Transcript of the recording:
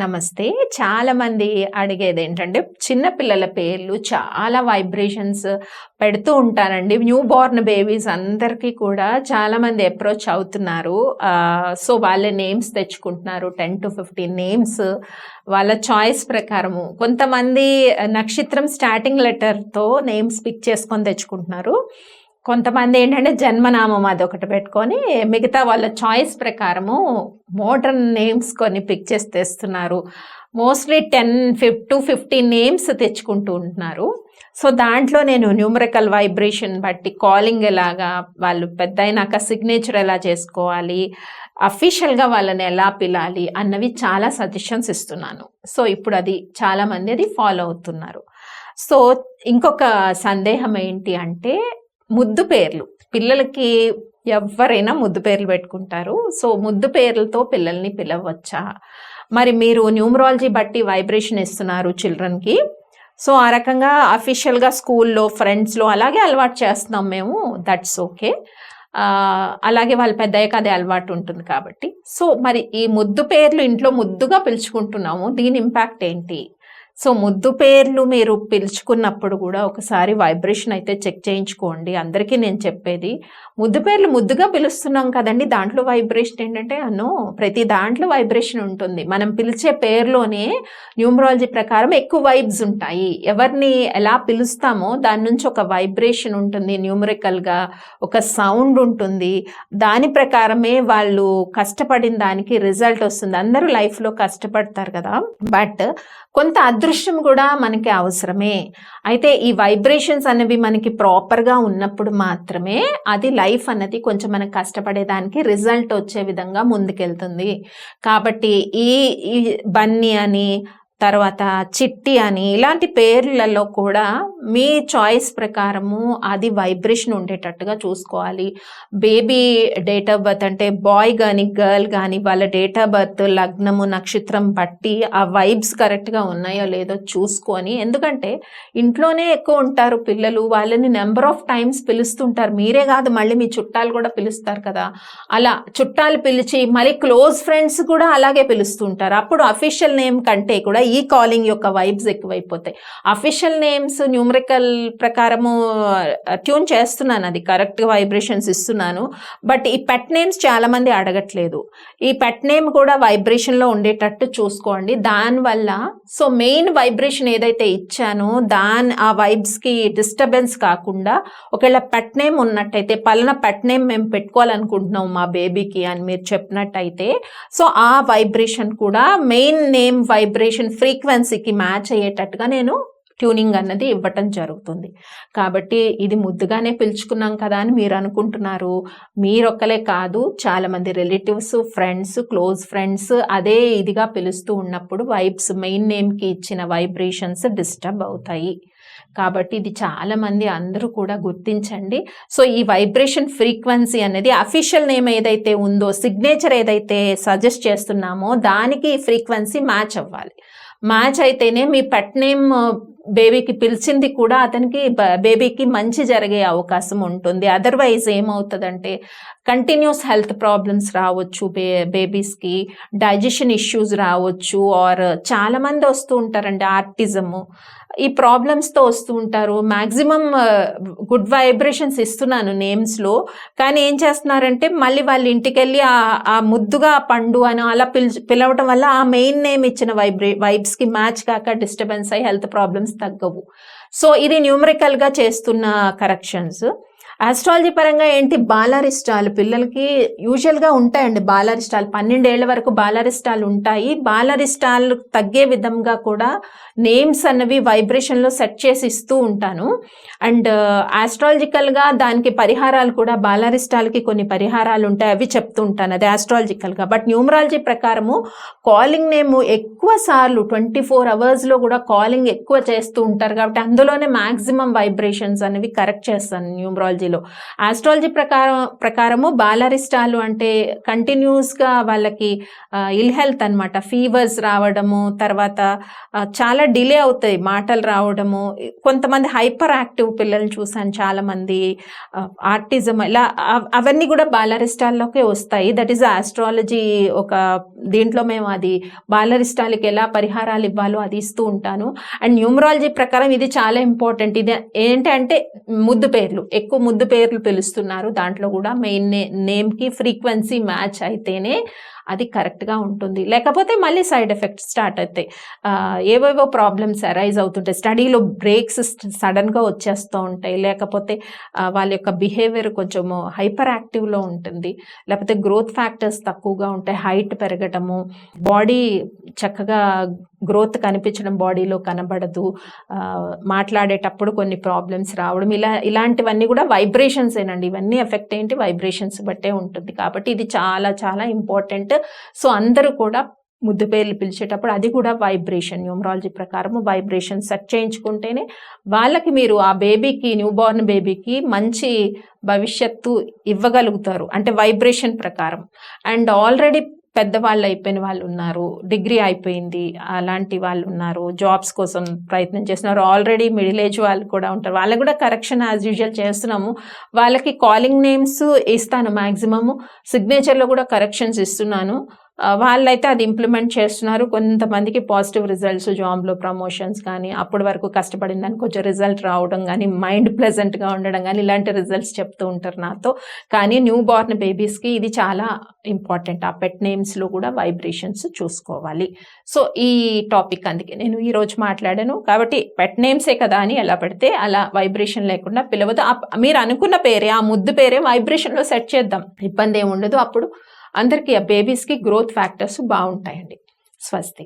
నమస్తే. చాలామంది అడిగేదేంటంటే, చిన్న పిల్లల పేర్లు చాలా వైబ్రేషన్స్ పెడుతూ ఉంటారండి. న్యూ బోర్న్ బేబీస్ అందరికీ కూడా చాలామంది అప్రోచ్ అవుతున్నారు. సో, వాళ్ళ నేమ్స్ తెచ్చుకుంటున్నారు. 10-15 నేమ్స్ వాళ్ళ చాయిస్ ప్రకారము. కొంతమంది నక్షత్రం స్టార్టింగ్ లెటర్‌తో నేమ్స్ పిక్ చేసుకొని తెచ్చుకుంటున్నారు. కొంతమంది ఏంటంటే జన్మనామం అదొకటి పెట్టుకొని మిగతా వాళ్ళ చాయిస్ ప్రకారము మోడర్న్ నేమ్స్ కొన్ని పిక్ చేసి తెస్తున్నారు. మోస్ట్లీ 10-15 నేమ్స్ తెచ్చుకుంటూ ఉంటున్నారు. సో దాంట్లో నేను న్యూమరికల్ వైబ్రేషన్ బట్టి కాలింగ్ ఎలాగా, వాళ్ళు పెద్ద అయినాక సిగ్నేచర్ ఎలా చేసుకోవాలి, అఫీషియల్గా వాళ్ళని ఎలా పిలాలి అన్నవి చాలా సజెషన్స్ ఇస్తున్నాను. సో ఇప్పుడు అది చాలామంది అది ఫాలో అవుతున్నారు. సో ఇంకొక సందేహం ఏంటి అంటే, ముద్దు పేర్లు. పిల్లలకి ఎవరైనా ముద్దు పేర్లు పెట్టుకుంటారు. సో ముద్దు పేర్లతో పిల్లల్ని పిలవచ్చా? మరి మీరు న్యూమరాలజీ బట్టి వైబ్రేషన్ ఇస్తున్నారు చిల్డ్రన్కి. సో ఆ రకంగా అఫీషియల్గా స్కూల్లో, ఫ్రెండ్స్లో అలాగే అలవాటు చేస్తున్నాం మేము. That's okay. అలాగే వాళ్ళు పెద్దయ్యాక అదే అలవాటు ఉంటుంది కాబట్టి. సో మరి ఈ ముద్దు పేర్లు ఇంట్లో ముద్దుగా పిలుచుకుంటున్నాము, దీని ఇంపాక్ట్ ఏంటి? సో ముద్దు పేర్లు మీరు పిలుచుకున్నప్పుడు కూడా ఒకసారి వైబ్రేషన్ అయితే చెక్ చేయించుకోండి. అందరికీ నేను చెప్పేది, ముద్దు పేర్లు ముద్దుగా పిలుస్తున్నాం కదండి, దాంట్లో వైబ్రేషన్ ఏంటంటే ప్రతి దాంట్లో వైబ్రేషన్ ఉంటుంది. మనం పిలిచే పేరులోనే న్యూమరాలజీ ప్రకారం ఎక్కువ వైబ్స్ ఉంటాయి. ఎవరిని ఎలా పిలుస్తామో దాని నుంచి ఒక వైబ్రేషన్ ఉంటుంది, న్యూమరికల్గా ఒక సౌండ్ ఉంటుంది. దాని ప్రకారమే వాళ్ళు కష్టపడిన దానికి రిజల్ట్ వస్తుంది. అందరూ లైఫ్లో కష్టపడతారు కదా, బట్ కొంత అదృష్టం కూడా మనకి అవసరమే. అయితే ఈ వైబ్రేషన్స్ అనేవి మనకి ప్రాపర్గా ఉన్నప్పుడు మాత్రమే అది లైఫ్ అన్నది కొంచెం మనం కష్టపడేదానికి రిజల్ట్ వచ్చే విధంగా ముందుకెళ్తుంది. కాబట్టి ఈ బన్నీ అని, తర్వాత చిట్టి అని ఇలాంటి పేర్లలో కూడా మీ చాయిస్ ప్రకారము అది వైబ్రేషన్ ఉండేటట్టుగా చూసుకోవాలి. బేబీ డేట్ ఆఫ్ బర్త్ అంటే బాయ్ కానీ గర్ల్ కానీ వాళ్ళ డేట్ ఆఫ్ బర్త్, లగ్నము, నక్షత్రం బట్టి ఆ వైబ్స్ కరెక్ట్గా ఉన్నాయో లేదో చూసుకొని, ఎందుకంటే ఇంట్లోనే ఎక్కువ ఉంటారు పిల్లలు, వాళ్ళని నెంబర్ ఆఫ్ టైమ్స్ పిలుస్తుంటారు. మీరే కాదు, మళ్ళీ మీ చుట్టాలు కూడా పిలుస్తారు కదా. అలా చుట్టాలు పిలిచి మళ్ళీ క్లోజ్ ఫ్రెండ్స్ కూడా అలాగే పిలుస్తుంటారు. అప్పుడు అఫీషియల్ నేమ్ కంటే కూడా ఈ కాలింగ్ యొక్క వైబ్స్ ఎక్కువైపోతాయి. అఫీషియల్ నేమ్స్ న్యూమరికల్ ప్రకారము ట్యూన్ చేస్తున్నాను, అది కరెక్ట్ వైబ్రేషన్స్ ఇస్తున్నాను. బట్ ఈ పెట్ నేమ్స్ చాలా మంది అడగట్లేదు. ఈ పెట్ నేమ్ కూడా వైబ్రేషన్లో ఉండేటట్టు చూసుకోండి. దానివల్ల సో మెయిన్ వైబ్రేషన్ ఏదైతే ఇచ్చానో ఆ వైబ్స్కి డిస్టర్బెన్స్ కాకుండా, ఒకవేళ పెట్ నేమ్ ఉన్నట్టయితే పలానా పెట్ నేమ్ మేము పెట్టుకోవాలనుకుంటున్నాం మా బేబీకి అని మీరు చెప్పినట్టయితే, సో ఆ వైబ్రేషన్ కూడా మెయిన్ నేమ్ వైబ్రేషన్ ఫ్రీక్వెన్సీకి మ్యాచ్ అయ్యేటట్టుగా నేను ట్యూనింగ్ అన్నది ఇవ్వటం జరుగుతుంది. కాబట్టి ఇది ముద్దుగానే పిలుచుకున్నాం కదా అని మీరు అనుకుంటున్నారు. మీరొక్కలే కాదు, చాలామంది రిలేటివ్స్, ఫ్రెండ్స్, క్లోజ్ ఫ్రెండ్స్ అదే ఇదిగా పిలుస్తూ ఉన్నప్పుడు వైబ్స్ మెయిన్ నేమ్కి ఇచ్చిన వైబ్రేషన్స్ డిస్టర్బ్ అవుతాయి. కాబట్టి ఇది చాలామంది అందరూ కూడా గుర్తించండి. సో ఈ వైబ్రేషన్ ఫ్రీక్వెన్సీ అనేది అఫీషియల్ నేమ్ ఏదైతే ఉందో, సిగ్నేచర్ ఏదైతే సజెస్ట్ చేస్తున్నామో దానికి ఫ్రీక్వెన్సీ మ్యాచ్ అవ్వాలి. మ్యాచ్ అయితేనే మీ పెట్ నేమ్ బేబీకి పిలిచింది కూడా అతనికి బేబీకి మంచి జరిగే అవకాశం ఉంటుంది. అదర్వైజ్ ఏమవుతుందంటే కంటిన్యూస్ హెల్త్ ప్రాబ్లమ్స్ రావచ్చు, బేబీస్కి డైజెషన్ ఇష్యూస్ రావచ్చు. ఆర్ చాలామంది వస్తూ ఉంటారండి, ఆర్టిజము, ఈ ప్రాబ్లమ్స్తో వస్తూ ఉంటారు. మ్యాక్సిమం గుడ్ వైబ్రేషన్స్ ఇస్తున్నాను నేమ్స్లో, కానీ ఏం చేస్తున్నారంటే మళ్ళీ వాళ్ళ ఇంటికి వెళ్ళి ఆ ముద్దుగా పండు అని అలా పిలవటం వల్ల ఆ మెయిన్ నేమ్ ఇచ్చిన వైబ్స్కి మ్యాచ్ కాక డిస్టర్బెన్స్ అయ్యి హెల్త్ ప్రాబ్లమ్స్ తగ్గవు. సో ఇది న్యూమరికల్గా చేస్తున్న కరెక్షన్స్. ఆస్ట్రాలజీ పరంగా ఏంటి, బాలారిష్టాలు పిల్లలకి యూజువల్గా ఉంటాయండి. బాలారిష్టాలు 12 ఏళ్ల వరకు బాలారిష్టాలు ఉంటాయి. బాలారిష్టాలు తగ్గే విధంగా కూడా నేమ్స్ అన్నవి వైబ్రేషన్లో సెట్ చేసి ఇస్తూ ఉంటాను. అండ్ ఆస్ట్రాలజికల్గా దానికి పరిహారాలు కూడా, బాలారిష్టాలకి కొన్ని పరిహారాలు ఉంటాయి, అవి చెప్తూ ఉంటాను, అది ఆస్ట్రాలజికల్గా. బట్ న్యూమరాలజీ ప్రకారము కాలింగ్ నేమ్ ఎక్కువ సార్లు 24 అవర్స్లో కూడా కాలింగ్ ఎక్కువ చేస్తూ ఉంటారు కాబట్టి అందులోనే మ్యాక్సిమం వైబ్రేషన్స్ అనేవి కరెక్ట్ చేస్తాను న్యూమరాలజీలో. పిల్లల్లో. ఆస్ట్రాలజీ ప్రకారము బాలరిస్టాలు అంటే కంటిన్యూస్గా వాళ్ళకి ఇల్ హెల్త్ అనమాట, ఫీవర్స్ రావడము, తర్వాత చాలా డిలే అవుతాయి మాటలు రావడము. కొంతమంది హైపర్ యాక్టివ్ పిల్లల్ని చూసాను చాలామంది, ఆర్టిజం ఇలా అవన్నీ కూడా బాలరిస్టాల్లోకే వస్తాయి. దట్ ఈస్ ఆస్ట్రాలజీ ఒక దీంట్లో మేము అది బాలరిస్టాలకి ఎలా పరిహారాలు ఇవ్వాలో అది ఇస్తూ ఉంటాను. అండ్ న్యూమరాలజీ ప్రకారం ఇది చాలా ఇంపార్టెంట్. ఇది ఏంటంటే ముద్దు పేర్లు, ఎక్కువ ముద్దు పేర్లు పిలుస్తున్నారు, దాంట్లో కూడా మెయిన్ నేమ్కి ఫ్రీక్వెన్సీ మ్యాచ్ అయితేనే అది కరెక్ట్గా ఉంటుంది, లేకపోతే మళ్ళీ సైడ్ ఎఫెక్ట్స్ స్టార్ట్ అవుతాయి. ఏవేవో ప్రాబ్లమ్స్ అరైజ్ అవుతుంటాయి, స్టడీలో బ్రేక్స్ సడన్గా వచ్చేస్తూ ఉంటాయి, లేకపోతే వాళ్ళ యొక్క బిహేవియర్ కొంచెము హైపర్ యాక్టివ్లో ఉంటుంది, లేకపోతే గ్రోత్ ఫ్యాక్టర్స్ తక్కువగా ఉంటాయి, హైట్ పెరగటము, బాడీ చక్కగా గ్రోత్ కనిపించడం బాడీలో కనబడదు, మాట్లాడేటప్పుడు కొన్ని ప్రాబ్లమ్స్ రావడం, ఇలాంటివన్నీ కూడా వైబ్రేషన్స్ ఏనండి. ఇవన్నీ ఎఫెక్ట్ ఏంటి, వైబ్రేషన్స్ బట్టే ఉంటుంది. కాబట్టి ఇది చాలా చాలా ఇంపార్టెంట్. సో అందరూ కూడా ముద్దు పేర్లు పిలిచేటప్పుడు అది కూడా వైబ్రేషన్, న్యూమరాలజీ ప్రకారం వైబ్రేషన్ సెట్ చేయించుకుంటేనే వాళ్ళకి మీరు ఆ బేబీకి, న్యూ బోర్న్ బేబీకి మంచి భవిష్యత్తు ఇవ్వగలుగుతారు, అంటే వైబ్రేషన్ ప్రకారం. అండ్ ఆల్రెడీ పెద్దవాళ్ళు అయిపోయిన వాళ్ళు ఉన్నారు, డిగ్రీ అయిపోయింది అలాంటి వాళ్ళు ఉన్నారు, జాబ్స్ కోసం ప్రయత్నం చేస్తున్నారు, ఆల్రెడీ మిడిల్ ఏజ్ వాళ్ళు కూడా ఉంటారు, వాళ్ళకి కూడా కరెక్షన్ యాజ్ యూజువల్ చేస్తున్నాము. వాళ్ళకి కాలింగ్ నేమ్స్ ఇస్తాను, మ్యాక్సిమము సిగ్నేచర్లో కూడా కరెక్షన్స్ ఇస్తున్నాను. వాళ్ళైతే అది ఇంప్లిమెంట్ చేస్తున్నారు. కొంతమందికి పాజిటివ్ రిజల్ట్స్, జాబ్లో ప్రమోషన్స్ కానీ, అప్పటి వరకు కష్టపడిన దానికి కొంచెం రిజల్ట్ రావడం కానీ, మైండ్ ప్లెజెంట్గా ఉండడం కానీ, ఇలాంటి రిజల్ట్స్ చెప్తూ ఉంటారు నాతో. కానీ న్యూ బార్న్ బేబీస్కి ఇది చాలా ఇంపార్టెంట్, ఆ పెట్ నేమ్స్లో కూడా వైబ్రేషన్స్ చూసుకోవాలి. సో ఈ టాపిక్ అందుకే నేను ఈరోజు మాట్లాడాను. కాబట్టి పెట్ నేమ్సే కదా అని ఎలా పెడితే అలా వైబ్రేషన్ లేకుండా పిలవద్దు. మీరు అనుకున్న పేరే, ఆ ముద్దు పేరే వైబ్రేషన్లో సెట్ చేద్దాం, ఇబ్బంది ఏమి ఉండదు. అప్పుడు అందరికీ ఆ బేబీస్కి గ్రోత్ ఫ్యాక్టర్స్ బాగుంటాయండి. స్వస్తి.